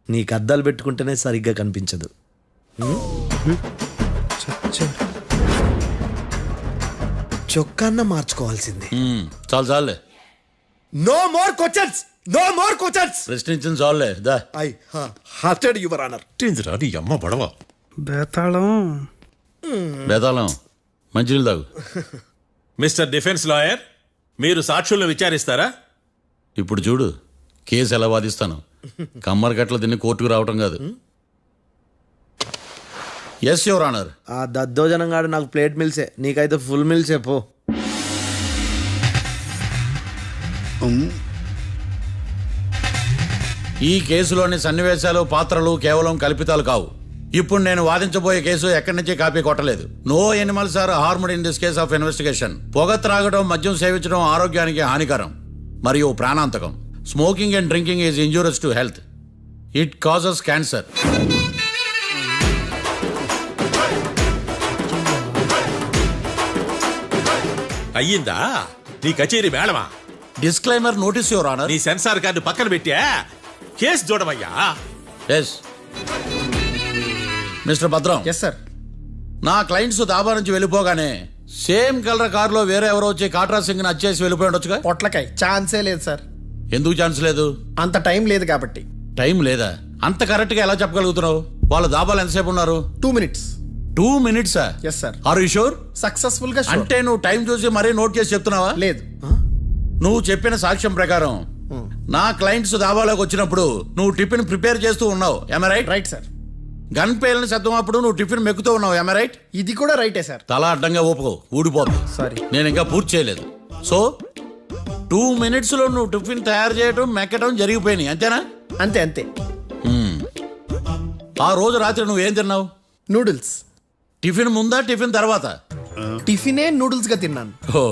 నీకు అద్దాలు పెట్టుకుంటేనే సరిగ్గా కనిపించదు. చొక్కాన్న మార్చుకోవాల్సింది. చాలు చాలులే, no more questions, no more questions. ప్రశ్నించిన చాలులే దా. I hurted your honour. నీ అమ్మ పడవ బేతాళం బేతాళం మంచినీళ్ళు తాగు. మిస్టర్ డిఫెన్స్ లాయర్, మీరు సాక్షులను విచారిస్తారా? ఇప్పుడు చూడు కేసు ఎలా వాదిస్తాను. కమ్మరి కట్టలు తిని కోర్టుకు రావటం కాదు. Yes your honour. ఆ దద్దోజనం గాడు నాకు ప్లేట్ మిల్సే, నీకైతే ఫుల్ మిల్సే పో. ఈ కేసులోని సన్నివేశాలు పాత్రలు కేవలం కల్పితాలు కావు. ఇప్పుడు నేను వాదించబోయే కేసు ఎక్కడి నుంచి కాపీ కొట్టలేదు. No animals are harmed in this case of investigation. పొగ త్రాగడం, మద్యం సేవించడం ఆరోగ్యానికి హానికరం మరియు ప్రాణాంతకం. Smoking and drinking is injurious to health. It causes cancer. అయ్యిందా నీ కచేరీ మేడమా? Disclaimer notice your honour. నీ సెన్సార్ కార్డు పక్కన పెట్టా కేసు చూడమయ్యా. Yes mister Bhadram. Yes sir. నా క్లయింట్స్ దాబా నుంచి వెళ్ళిపోగానే సేమ్ కలర్ కారులో వేరే ఎవరో వచ్చి కాట్రా సింగ్ ని అచ్చేసి వెళ్ళిపోయి ఉండొచ్చుగా. పొట్లకాయ ఛాన్సే లేదు సార్. ఎందుకు ఛాన్స్ లేదు? అంత టైం లేదు కాబట్టి. టైం లేదా? అంత కరెక్ట్ గా ఎలా చెప్పగలుగుతున్నావు? వాళ్ళ దాబాలు ఎంతసేపు ఉన్నారు? 2 minutes. 2 minutes? Yes sir. Are you sure? Successful గా sure. అంటే నువ్వు టైం చూసి మరీ నోట్ చేసి చెప్తున్నావా? లేదు. నువ్వు చెప్పిన సాక్ష్యం ప్రకారం నా క్లయింట్స్ దాబాలోకి వచ్చినప్పుడు నువ్వు టిఫిన్ ప్రిపేర్ చేస్తూ ఉన్నావు. am I right? Right sir. Gun పేలిన శబ్దం అప్పుడు నువ్వు టిఫిన్ మెక్కుతూ ఉన్నావు. am I right? ఇది కూడా రైటే సార్. తల అడ్డంగా ఊపుకో, ఊడిపోతుంది. సారీ. నేను ఇంకా పూర్తి చేయలేదు. సో 2 minutes లో నువ్వు టిఫిన్ తయారు చేయడం, మెక్కడం జరిగిపోయినాయి, అంతేనా? అంతే అంతే. ఆ రోజు రాత్రి నువ్వేం తిన్నావు? నూడిల్స్. టిఫిన్ ముందా, టిఫిన్ తర్వాత? టిఫినే నూడిల్స్ గా తిన్నాను. ఓ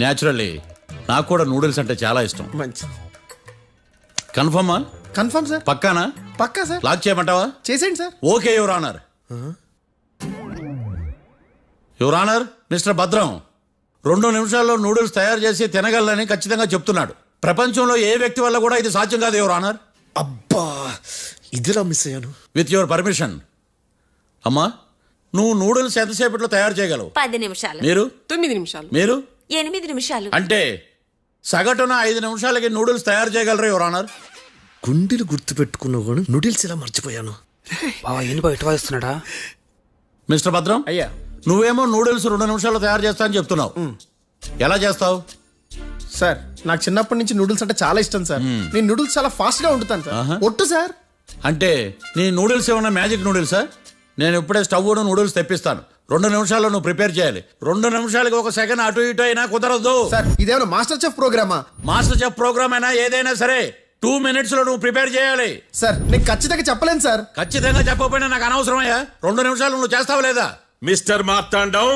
న్యాచురల్లీ నాకు కూడా నూడిల్స్ అంటే చాలా ఇష్టం. మంచి. కన్ఫర్మా? Confirm sir. పక్కానా? పక్కా సార్. లాక్ చేయమంటావా? చేసేయండి sir. Okay your honour. Your honour, mister Bhadram 2 నిమిషాల్లో నూడిల్స్ తయారు చేసి తినగలని ఖచ్చితంగా చెప్తున్నాడు. ప్రపంచంలో ఏ వ్యక్తి వల్ల కూడా ఇది సాధ్యం కాదు యువర్ ఆనర్. అబ్బా, ఇదిలా మిస్ అయ్యాను. With your permission. అమ్మా, నువ్వు నూడిల్స్ ఎంతసేపట్లో తయారు చేయగలవు? 10 నిమిషాలు. మీరు? 9 నిమిషాలు. మీరు? 8 నిమిషాలు. అంటే సగటున 5 నిమిషాలకి నూడిల్స్ తయారు చేయగలరు యువర్ ఆనర్. గుండెలు గుర్తు పెట్టుకున్నావు కానీ నూడిల్స్ ఇలా మర్చిపోయాను. వాయిస్తున్నాడా? మిస్టర్ భద్రం, అయ్యా, నువ్వేమో నూడిల్స్ 2 నిమిషాల్లో తయారు చేస్తా అని చెప్తున్నావు. ఎలా చేస్తావు? సార్ నాకు చిన్నప్పటి నుంచి నూడిల్స్ అంటే చాలా ఇష్టం సార్. నేను నూడిల్స్ చాలా ఫాస్ట్ గా వండుతాను సార్. ఒట్టు సార్. అంటే నీ నూడిల్స్ ఏమన్నా మ్యాజిక్ నూడిల్సా? నేను ఇప్పుడే స్టవ్ నూడిల్స్ తెప్పిస్తాను. 2 నిమిషాల్లో నువ్వు ప్రిపేర్ చేయాలి. 2 నిమిషాలకి 1 సెకండ్ అటు ఇటు అయినా కుదరదు. సార్ ఇదేమైనా మాస్టర్ చెఫ్ ప్రోగ్రామా? మాస్టర్ చెఫ్ ప్రోగ్రామ్ అయినా ఏదైనా సరే 2 minutes లో నువ్వు ప్రిపేర్ చేయాలి. సార్ నేను ఖచ్చితంగా చెప్పలేను సార్. ఖచ్చితంగా చెప్పకపోయినా నాకు అనవసరమయ్యా. 2 నిమిషాలు నువ్వు చేస్తావా లేదా? మిస్టర్ మార్తాండం,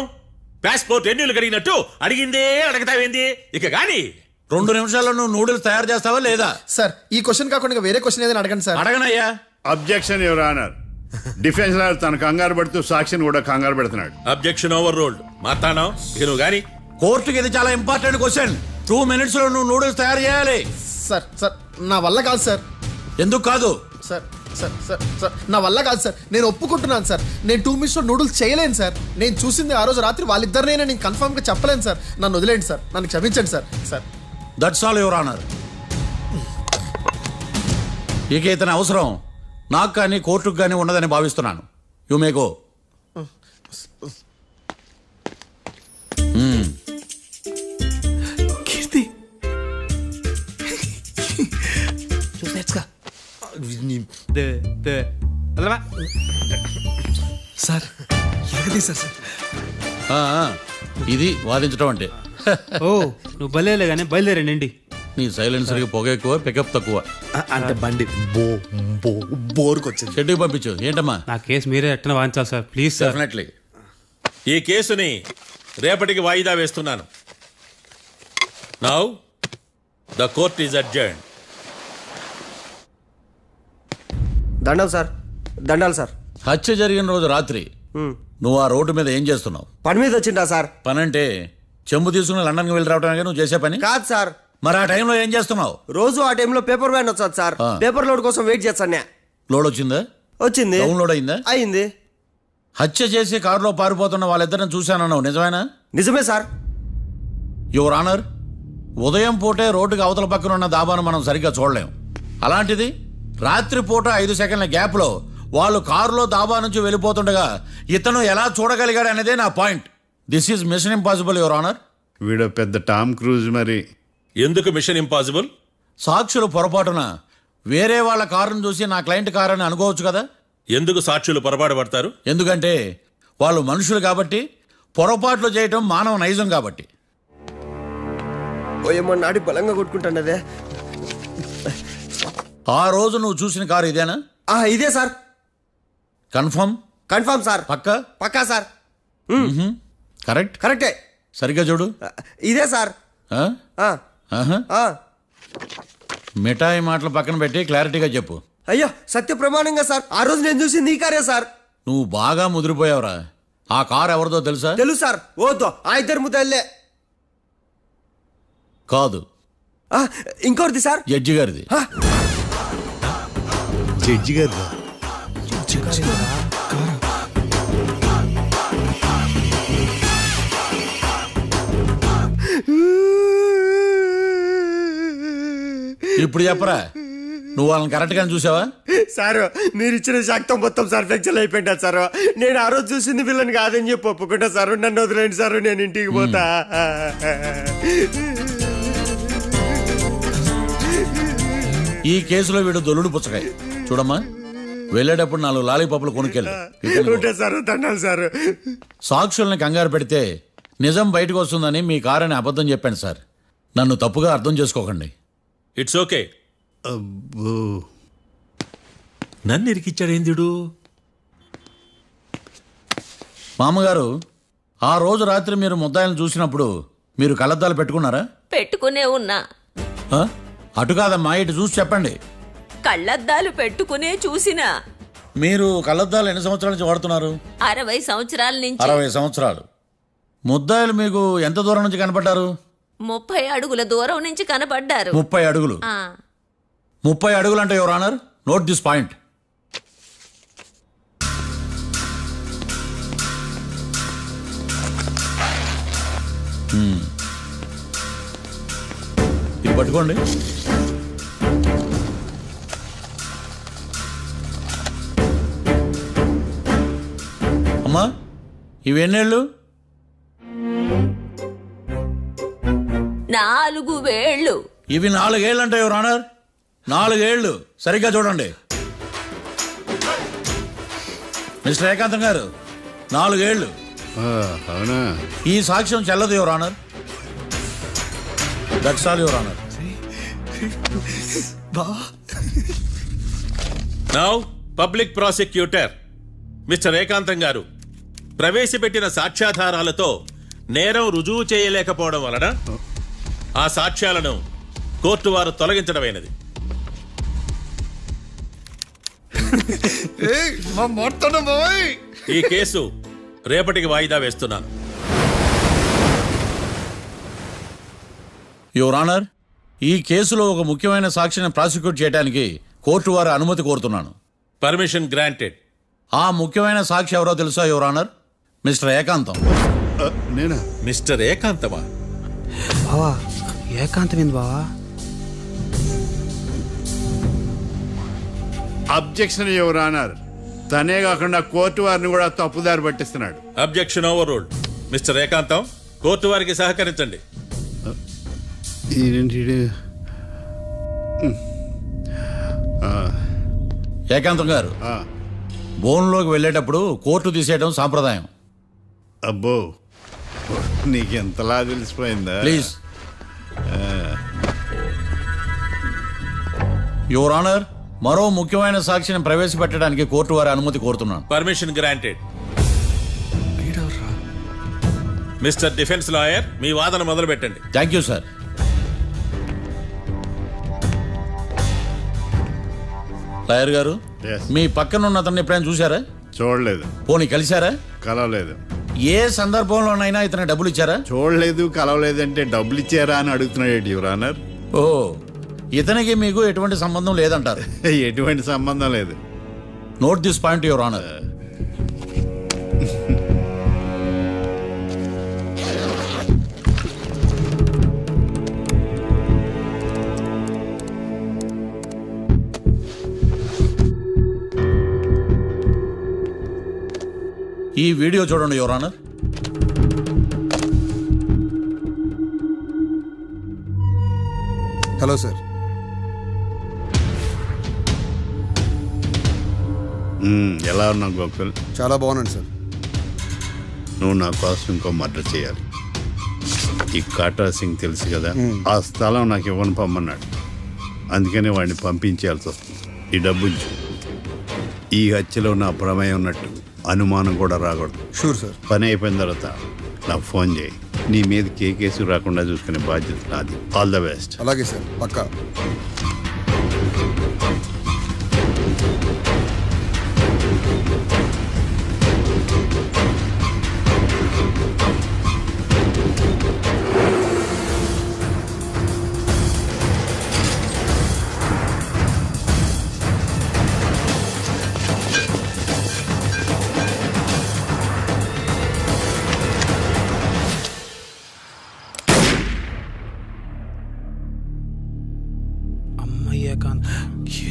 పాస్పోర్ట్ ఎన్నిళ్ళు కడిగినట్టు అడిగిందే అడగతావేంది? ఇక గాని 2 నిమిషాల్లో నువ్వు నూడిల్స్ తయారు చేస్తావా లేదా? సార్ ఈ క్వశ్చన్ కాకుండా ఇంకా వేరే క్వశ్చన్ ఏదైనా అడగండి సార్. అడగనయ్యా. Objection your honour. Defence lawyer తన కంగారు పడుతూ సాక్షిని కూడా కంగారు పెడుతున్నాడు. Objection over ruled. మార్తాండం, ఇక నువ్వు గాని. కోర్టుకి ఇది చాలా ఇంపార్టెంట్ క్వశ్చన్. 2 minutes లో నువ్వు నూడిల్స్ తయారు చేయాలి. సార్ సార్ నా వల్ల కాదు సార్. ఎందుకు కాదు? సార్ సార్ సార్ సార్ నా వల్ల కాదు సార్. నేను ఒప్పుకుంటున్నాను సార్. నేను 2 minutes లో నూడిల్స్ చేయలేను సార్. నేను చూసింది ఆ రోజు రాత్రి వాళ్ళిద్దరినైనా నేను కన్ఫర్మ్ గా చెప్పలేను సార్. నన్ను వదిలేండి సార్. నన్ను క్షమించండి sir. Sir that's all your honour. ఇక ఇతని అవసరం నాకు కానీ కోర్టుకు కానీ ఉండదని భావిస్తున్నాను. You may go. Keerthi sir sir. ఇది వాదించడం అంటే. ఓ నువ్వు బయలుదేరలే కానీ బయలుదేరండి. నీ సైలెన్సర్కి పొగ ఎక్కువ, పికప్ తక్కువ. అంటే బండి బోర్కి వచ్చింది. షెడ్యూకి పంపించు. ఏంటమ్మా? నా కేసు మీరే ఎట్టన వాయించాలి సార్, ప్లీజ్ సార్. డెఫినెట్లీ. ఈ కేసుని రేపటికి వాయిదా వేస్తున్నాను. Now the court is adjourned. దండాలు సార్. దండాలు సార్. హత్య జరిగిన రోజు రాత్రి నువ్వు ఆ రోడ్డు మీద ఏం చేస్తున్నావు? పని మీద వచ్చిందా సార్? పని అంటే చెంబు తీసుకుని లండన్కి వెళ్ళి రావడానికి నువ్వు చేసే పని కాదు సార్, మరి ఆ టైంలో ఏం చేస్తున్నావు? రోజు ఆ టైంలో పేపర్ వ్యాన్ వచ్చాది సార్. ఆ. పేపర్ లోడ్ కోసం వెయిట్ చేస్తాను. లోడ్ వచ్చిందా? వచ్చింది. డౌన్లోడ్ అయిందా? అయింది. హత్య చేసి కారులో పారిపోతున్న వాళ్ళిద్దరిని చూశానన్నావు, నిజమేనా? నిజమే సార్. యువర్ ఆనర్, ఉదయం పూటే రోడ్డుకి అవతల పక్కన ఉన్న దాబాను మనం సరిగ్గా చూడలేం. అలాంటిది రాత్రి పూట 5 సెకండ్ల గ్యాప్లో వాళ్ళు కారులో దాబా నుంచి వెళ్ళిపోతుండగా ఇతను ఎలా చూడగలిగాడు అనేదే నా point. This is mission impossible your honour. వీడో పెద్ద టామ్ క్రూజ్ మరి. ఎందుకు మిషన్ ఇంపాసిబుల్? సాక్షులు పొరపాటున వేరే వాళ్ళ కారును చూసి నా క్లయింట్ కారు అని అనుకోవచ్చు కదా. ఎందుకు సాక్షులు పొరపాటు పడతారు? ఎందుకంటే వాళ్ళు మనుషులు కాబట్టి, పొరపాట్లు చేయటం మానవ నైజం కాబట్టి. ఓయమ్మ నాడి బలంగా కొట్టుకుంటానదే. ఆ రోజు నువ్వు చూసిన కారు ఇదేనా? ఇదే సార్. కన్ఫర్మ్? Confirm sir. పక్కా? పక్కా సార్. కరెక్ట్? కరెక్టే. సరిగ్గా చూడు. ఇదే సార్. ఆ? ఆ. ఆహా. ఆ. మిఠాయి మాటలు పక్కన పెట్టి క్లారిటీగా చెప్పు. అయ్యో సత్య ప్రమాణంగా సార్, ఆ రోజు నేను చూసింది ఈ కారే సార్. నువ్వు బాగా ముదిరిపోయావురా. ఆ కారు ఎవరిదో తెలుసా? తెలుసు సార్. ఓతో ఆ ఇద్దరు ముద్దల్లే. కాదు, ఇంకోటిది సార్. జడ్జి గారిది. జడ్జి గారు ఇప్పుడు చెప్పరా, నువ్వు వాళ్ళని కరెక్ట్ గానే చూసావా? సార్ మీరు ఇచ్చిన శాక్తం మొత్తం సార్ ఫ్రాక్చర్ అయిపోయింటా సార్. నేను ఆ రోజు చూసింది వీళ్ళని కాదని చెప్పి ఒప్పుకుంటా సార్. నన్ను వదిలేండి సార్, నేను ఇంటికి పోతా. ఈ కేసులో వీడు దొల్లుడు పుచ్చకాయ. చూడమ్మా, వెళ్ళేటప్పుడు 4 లాలీపాపులు కొనుక్కెళ్ళు. ఉంటా సార్, దండాలి సార్. సాక్షుల్ని కంగారు పెడితే నిజం బయటకు వస్తుందని మీ కారని అబద్ధం చెప్పాను సార్. నన్ను తప్పుగా అర్థం చేసుకోకండి. It's okay. అబ్బో. నన్ను ఇరికిచ్చాడేందుడు? మామగారు, ఆ రోజు రాత్రి మీరు ముద్దాయిలను చూసినప్పుడు మీరు కళ్ళద్దాలు పెట్టుకున్నారా? పెట్టుకునే ఉన్నా. ఆ? అటు కాదమ్మా, ఇటు చూసి చెప్పండి. కళ్ళద్దాలు పెట్టుకునే చూసినా. మీరు కళ్ళద్దాలు ఎన్ని సంవత్సరాల నుంచి వాడుతున్నారు? 60 సంవత్సరాల నుంచి. 60 సంవత్సరాలు. ముద్దాయిలు మీకు ఎంత దూరం నుంచి కనపడ్డారు? 30 అడుగుల దూరం నుంచి కనపడ్డారు. 30 అడుగులు. ఆ. 30 అడుగులు అంటే your honour, note this point. ఇది పట్టుకోండి. అమ్మా, ఇవెన్నేళ్ళు? 4 వేళ్ళు. ఇవి 4 ఏళ్ళు అంటే యువర్ ఆనర్, 4 ఏళ్ళు. సరిగ్గా చూడండి మిస్టర్ ఏకాంతం గారు, 4 ఏళ్ళు. అవునా? ఈ సాక్ష్యం చెల్లదు your honour. That's all your honour. Now public prosecutor mister ఏకాంతం గారు ప్రవేశపెట్టిన సాక్ష్యాధారాలతో నేరం రుజువు చేయలేకపోవడం వలన ఆ సాక్ష్యాలను కోర్టు వారు తొలగించడమైనది. ఈ కేసు రేపటికి వాయిదా వేస్తున్నాను. యువర్ ఆనర్, ఈ కేసులో ఒక ముఖ్యమైన సాక్షిని ప్రాసిక్యూట్ చేయడానికి కోర్టు వారి అనుమతి కోరుతున్నాను. Permission granted. ఆ ముఖ్యమైన సాక్షి ఎవరో తెలుసా యువర్ ఆనర్? మిస్టర్ ఏకాంతం. నేనా? మిస్టర్ ఏకాంతమా? బావా ఏకాంతమైంది బావా. Objection your honour. తనే కాకుండా కోర్టు వారిని కూడా తప్పుదారి పట్టిస్తున్నాడు. Objection overruled. Mister Ekantam, court వారికి సహకరించండి. ఏకాంతం గారు, బోన్లోకి వెళ్ళేటప్పుడు కోర్టు తీసేయడం సాంప్రదాయం. అబ్బో, నీకెంతలా తెలిసిపోయిందా? ప్లీజ్. యువర్ ఆనర్, మరో ముఖ్యమైన సాక్షిని ప్రవేశపెట్టడానికి కోర్టు వారి అనుమతి కోరుతున్నాను. Permission granted. Mister defence lawyer, మీ వాదన మొదలు పెట్టండి. Thank you sir. లాయర్ గారు, Yes. మీ పక్కన ఉన్న అతన్ని ఎప్పుడైనా చూసారా? చూడలేదు. పోనీ కలిశారా? కలవలేదు. ఏ సందర్భంలోనైనా ఇతను డబ్బులు ఇచ్చారా? చూడలేదు, కలవలేదంటే డబ్బులు ఇచ్చారా అని అడుగుతున్నాడు యువర్ ఆనర్. ఓ, ఇతనికి మీకు ఎటువంటి సంబంధం లేదంటారు? ఎటువంటి సంబంధం లేదు. Note this point your honour. ఈ వీడియో చూడండి యువర్ ఆనర్. Hello sir. ఎలా ఉన్నావు గోకుల్? చాలా బాగున్నాను సార్. నువ్వు నా కోసం ఇంకో మర్డర్ చేయాలి. ఈ కాటా సింగ్ తెలుసు కదా, ఆ స్థలం నాకు ఇవ్వని పమ్మన్నాడు. అందుకనే వాడిని పంపించాల్సి వస్తుంది. ఈ డబ్బు ఉంచు. ఈ హత్యలో నా ప్రమేయం ఉన్నట్టు అనుమానం కూడా రాకూడదు. Sure sir. పని అయిపోయిన తర్వాత నాకు ఫోన్ చేయి. నీ మీద కేసు రాకుండా చూసుకునే బాధ్యత నాది. All the best. అలాగే సార్, పక్కా.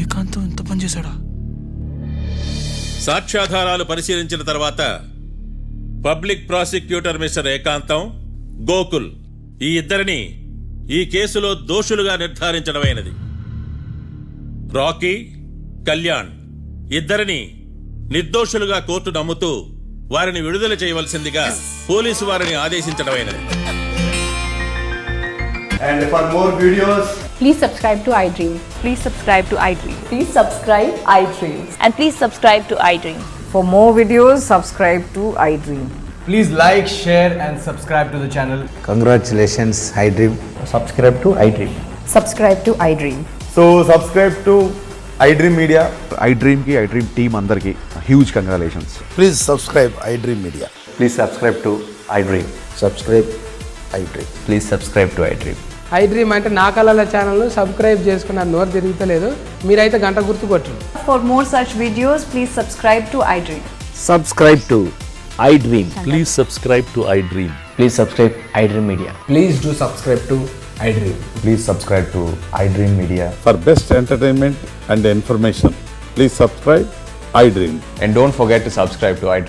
ఏకాంతం ఎంత పని చేశాడా? సాక్ష్యాధారాలు పరిశీలించిన తర్వాత పబ్లిక్ ప్రాసిక్యూటర్ మిస్టర్ ఏకాంతం, గోకుల్ ఈ ఇద్దరిని ఈ కేసులో దోషులుగా నిర్ధారించడమైనది. రాకీ, కళ్యాణ్ ఇద్దరిని నిర్దోషులుగా కోర్టు నమ్ముతూ వారిని విడుదల చేయవలసిందిగా పోలీసు వారిని ఆదేశించడమైనది. And for more videos, please subscribe to iDream. Please subscribe to iDream. Please subscribe iDream. And please subscribe to iDream. For more videos, subscribe to iDream. please like, share and subscribe to the channel. Congratulations iDream. Subscribe to iDream. Subscribe to iDream. So subscribe to iDream Media. iDream కి iDream team అందరికి huge congratulations. Please subscribe iDream media. Please subscribe to iDream. Subscribe iDream. Please subscribe to iDream. iDream అంటే నా కళల ఛానల్ను subscribe చేసుకున్న నోరు తిరుగుతలేదు. మీరైతే గంట గుర్తు కొట్టండి. For more such videos, please subscribe to iDream. Subscribe to iDream. Please subscribe to iDream. Please subscribe iDream Media. Please do subscribe to iDream. Please subscribe to iDream Media. For best entertainment and information, please subscribe iDream. And don't forget to subscribe to iDream.